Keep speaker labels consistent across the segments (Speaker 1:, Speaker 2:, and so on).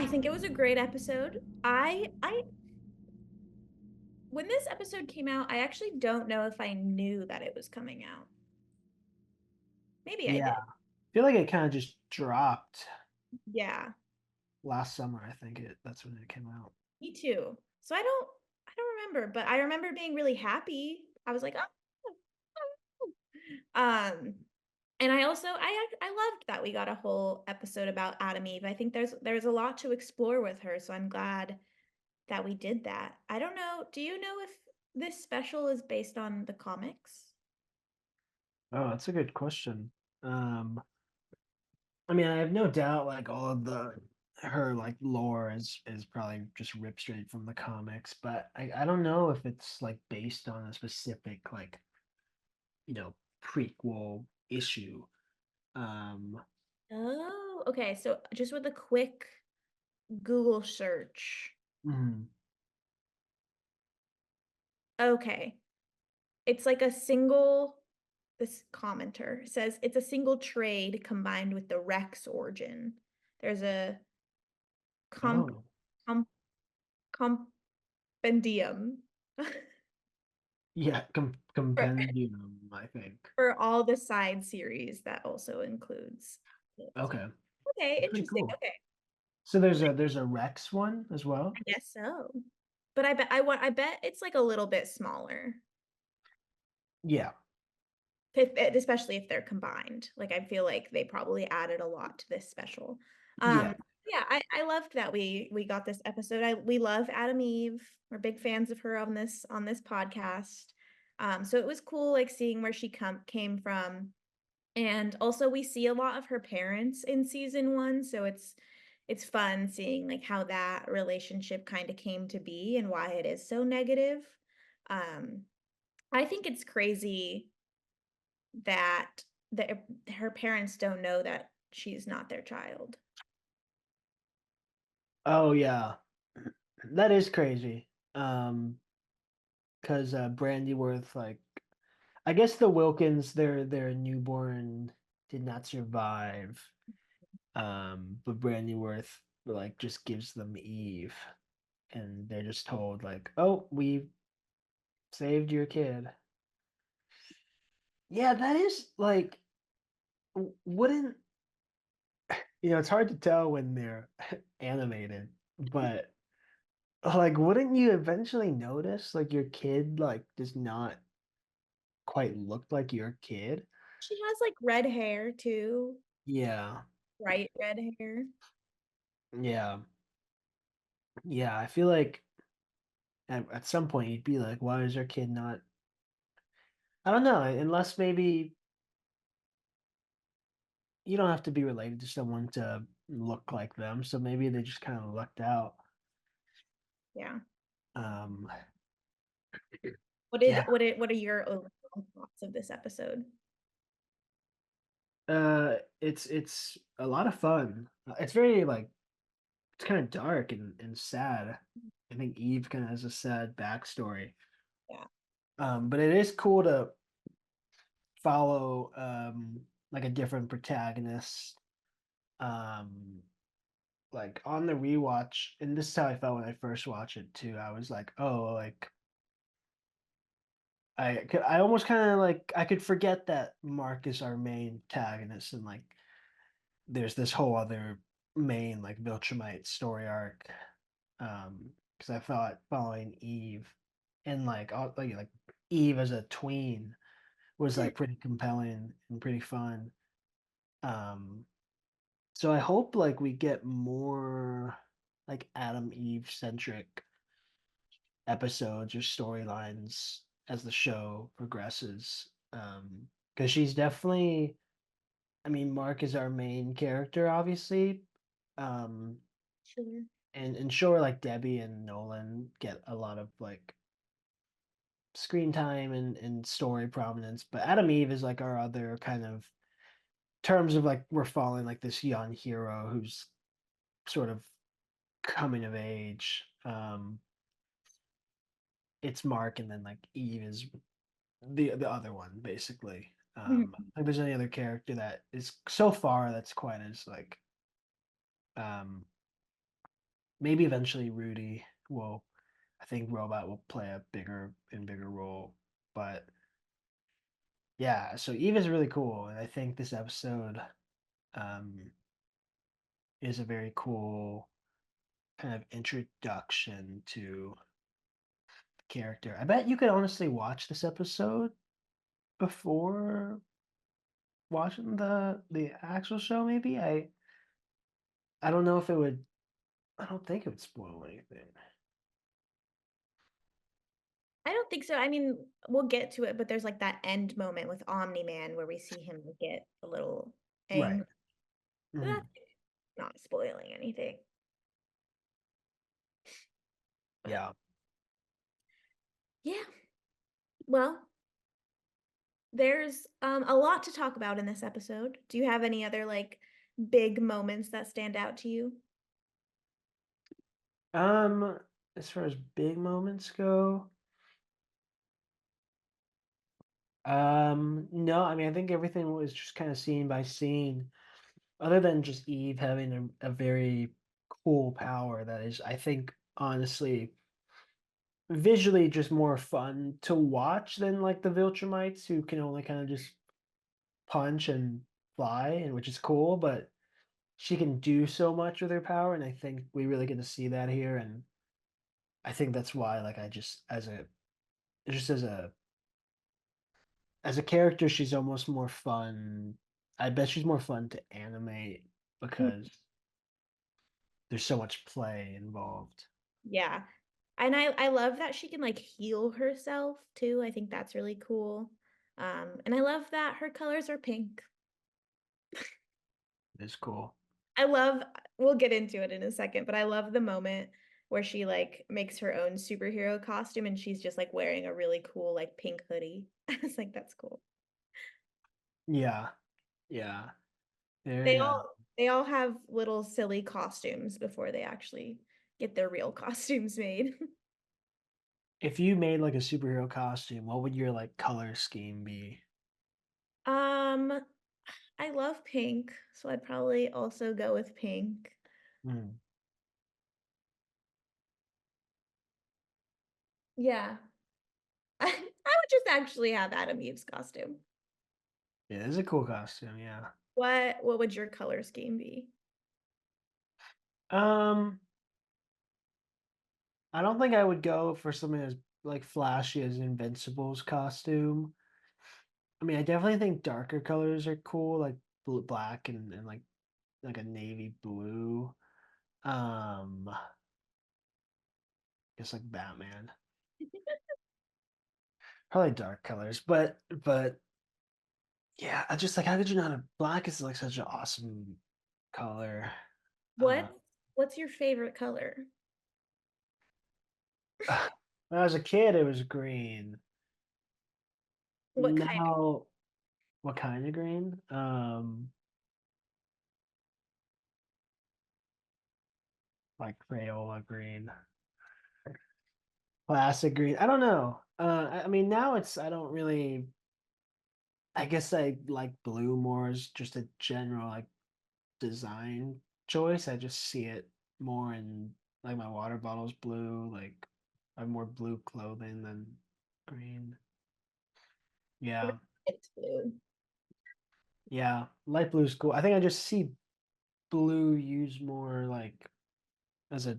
Speaker 1: think it was a great episode. I when this episode came out, I actually don't know if I knew that it was coming out. Maybe I
Speaker 2: Yeah,
Speaker 1: did.
Speaker 2: I feel like it kind of just dropped
Speaker 1: Yeah,
Speaker 2: last summer. I think that's when it came out.
Speaker 1: me too. So I don't remember, but I remember being really happy. I was like, oh. Um, and I loved that we got a whole episode about Adam Eve. I think there's a lot to explore with her, so I'm glad that we did that. I don't know, do you know if this special is based on the comics?
Speaker 2: Oh, that's a good question. Um, I mean, I have no doubt like all of the her like lore is probably just ripped straight from the comics, but I don't know if it's like based on a specific like, prequel issue. Um,
Speaker 1: Oh, okay. So just with a quick Google search.
Speaker 2: mhm.
Speaker 1: Okay. It's like this commenter says it's a single trade combined with the Rex origin. There's a comp,
Speaker 2: Oh,
Speaker 1: comp compendium
Speaker 2: yeah,
Speaker 1: for,
Speaker 2: compendium, I think.
Speaker 1: for all the side series that also includes it.
Speaker 2: Okay,
Speaker 1: Okay,
Speaker 2: pretty
Speaker 1: interesting.
Speaker 2: cool.
Speaker 1: Okay.
Speaker 2: So there's a Rex one as well.
Speaker 1: I guess so. But I bet it's like a little bit smaller.
Speaker 2: Yeah,
Speaker 1: Especially if they're combined. Like I feel like they probably added a lot to this special.
Speaker 2: yeah.
Speaker 1: Yeah, I loved that we got this episode. We love Adam Eve. We're big fans of her on this podcast. So it was cool like seeing where she came from. And also we see a lot of her parents in season one, so it's fun seeing like how that relationship kind of came to be and why it is so negative. Um, I think it's crazy that her parents don't know that she's not their child.
Speaker 2: Oh yeah, that is crazy. Because Brandyworth, like, I guess the Wilkins, their newborn did not survive. But Brandyworth like just gives them Eve, and they're just told like, "Oh, we saved your kid." Yeah, that is like, wouldn't it's hard to tell when they're animated, but like, wouldn't you eventually notice like your kid like does not quite look like your kid?
Speaker 1: She has like red hair too,
Speaker 2: Yeah,
Speaker 1: bright red hair.
Speaker 2: yeah, yeah. I feel like at some point you'd be like, why is your kid not? I don't know, unless maybe you don't have to be related to someone to look like them, so maybe they just kind of lucked out.
Speaker 1: Yeah.
Speaker 2: Um,
Speaker 1: What
Speaker 2: yeah,
Speaker 1: what are your overall thoughts of this episode?
Speaker 2: it's a lot of fun. It's very like it's kind of dark and sad. I think Eve kind of has a sad backstory.
Speaker 1: Yeah.
Speaker 2: But it is cool to follow like a different protagonist. Um, like on the rewatch, and this is how I felt when I first watched it too. I was like, oh, like I almost kind of like I could forget that Mark is our main protagonist, and like there's this whole other main like Viltrumite story arc. Because I thought following Eve and like Eve as a tween was
Speaker 1: Hmm.
Speaker 2: like pretty compelling and pretty fun. Um, so I hope like we get more like Adam Eve centric episodes or storylines as the show progresses. Because she's definitely, I mean, Mark is our main character, obviously. Um,
Speaker 1: Sure.
Speaker 2: and sure, like Debbie and Nolan get a lot of like screen time and story prominence, but Adam Eve is like our other kind of terms of like we're following like this young hero who's sort of coming of age. It's Mark, and then like Eve is the other one basically. I
Speaker 1: Mhm.
Speaker 2: don't think there's any other character that is so far that's quite as like um maybe eventually Rudy will. I think Robot will play a bigger role, but yeah. So Eve is really cool, and I think this episode um, is a very cool kind of introduction to the character. I bet you could honestly watch this episode before watching the actual show. Maybe I don't know if it would. I don't think it would spoil anything.
Speaker 1: I don't think so. I mean, we'll get to it, but there's like that end moment with Omni-Man where we see him get a little
Speaker 2: Right.
Speaker 1: angry. But
Speaker 2: Hmm.
Speaker 1: that's not spoiling anything. But
Speaker 2: Yeah.
Speaker 1: yeah, well, there's a lot to talk about in this episode. Do you have any other like big moments that stand out to you?
Speaker 2: Um, as far as big moments go, no, I mean I think everything was just kind of scene by scene, other than just Eve having a very cool power that is, I think, honestly, visually just more fun to watch than like the Viltrumites who can only kind of just punch and fly, and which is cool, but she can do so much with her power, and I think we really get to see that here, and I think that's why like I just just as a character, she's almost more fun. I bet she's more fun to animate
Speaker 1: Mm,
Speaker 2: because there's so much play involved.
Speaker 1: yeah. And I love that she can like heal herself too. I think that's really cool. And I love that her colors are pink.
Speaker 2: It's cool.
Speaker 1: I love we'll get into it in a second, but I love the moment where she like makes her own superhero costume and she's just like wearing a really cool like pink hoodie. I was like, that's cool.
Speaker 2: Yeah, yeah.
Speaker 1: They
Speaker 2: Very
Speaker 1: all they all have little silly costumes before they actually get their real costumes made.
Speaker 2: if you made like a superhero costume, what would your like color scheme be?
Speaker 1: Um, I love pink, so I'd probably also go with pink.
Speaker 2: Hmm.
Speaker 1: Yeah. I would just actually have Adam Eve's costume.
Speaker 2: Yeah, it's a cool costume, yeah.
Speaker 1: What would your color scheme be?
Speaker 2: Um, I don't think I would go for something as like flashy as Invincible's costume. I mean, I definitely think darker colors are cool, like black and like a navy blue. Guess like Batman. Probably dark colors, but yeah, I just like how could you not have black is like such an awesome color. Uh,
Speaker 1: What what's your favorite color?
Speaker 2: when I was a kid, it was green.
Speaker 1: What kind?
Speaker 2: Now, what kind of green? Like Crayola green, classic green. I don't know. I mean, now it's I don't really. I guess I like blue more as just a general like design choice. I just see it more in like my water bottle's blue. Like I have more blue clothing than green. Yeah,
Speaker 1: It's blue.
Speaker 2: yeah. Light blue is cool. I think I just see blue used more like as a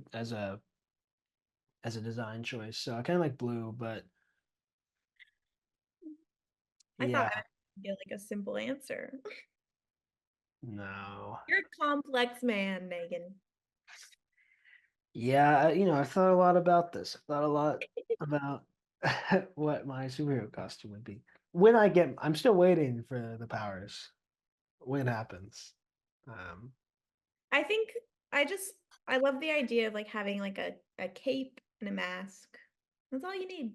Speaker 2: design choice. So I kind of like blue, but
Speaker 1: I thought
Speaker 2: yeah,
Speaker 1: I would get like a simple answer.
Speaker 2: no.
Speaker 1: You're a complex man, Megan.
Speaker 2: Yeah, I've thought a lot about this. I've thought a lot about what my superhero costume would be. I'm still waiting for the powers. When it happens. Um,
Speaker 1: I think I just I love the idea of like having like a cape and a mask. That's all you need.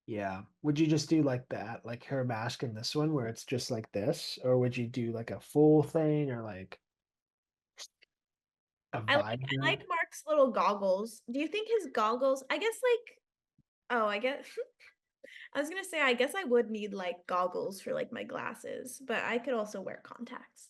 Speaker 2: yeah. Would you just do like that, like her mask in this one, where it's just like this, or would you do like a full thing, or like a
Speaker 1: I
Speaker 2: visor?
Speaker 1: like Mark's little goggles. Do you think his goggles? I guess like oh, I guess I was gonna say I guess I would need like goggles for like my glasses, but I could also wear contacts.